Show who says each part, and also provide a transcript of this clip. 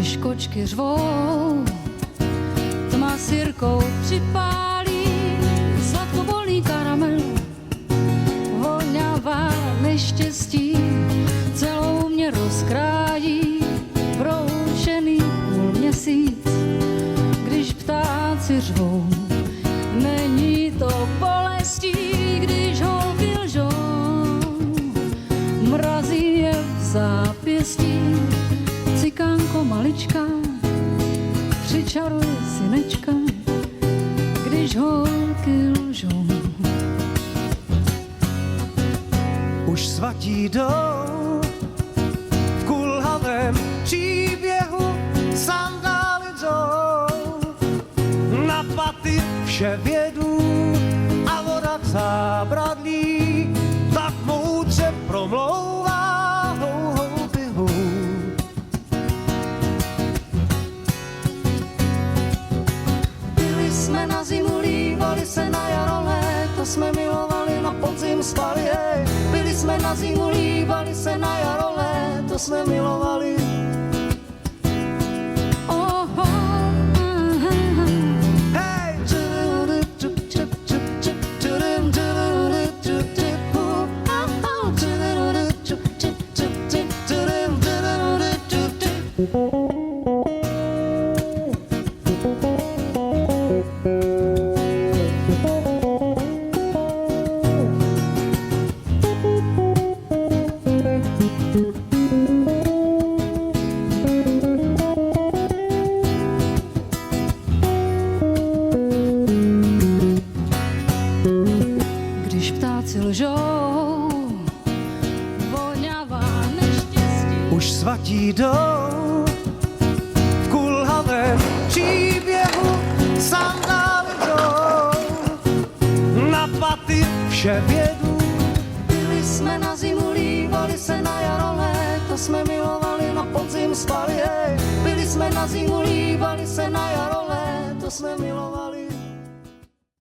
Speaker 1: když kočky řvou, tma s Jirkou připálí, sladkobolný karamel, voňavá neštěstí, celou mě rozkrájí, broušený půlměsíc, když ptáci řvou. Není to bolestí, když holky lžou, mrazí je v zápěstí, cikánko malička, přičaruj synečka, když holky lžou.
Speaker 2: Už svatí jdou v kulhavém příběhu, sandály jdou na paty vše vědů a voda k zábradlí tak moudře promlouvá hou běhu.
Speaker 1: Byli jsme na zimu, lívali se na jaro, léto jsme milovali, na podzim spali, hej. Byli jsme na zimu, lívali se na jaro, léto jsme milovali. Když ptáci lžou, voňavá neštěstí.
Speaker 2: Už svatí jdou v kulhavém příběhu, sandály jdou na paty vše vědů.
Speaker 1: Byli jsme na zimu, lívali se na jaro, léto jsme milovali, na podzim spali, hej. Byli jsme na zimu, lívali se na jaro, léto jsme milovali.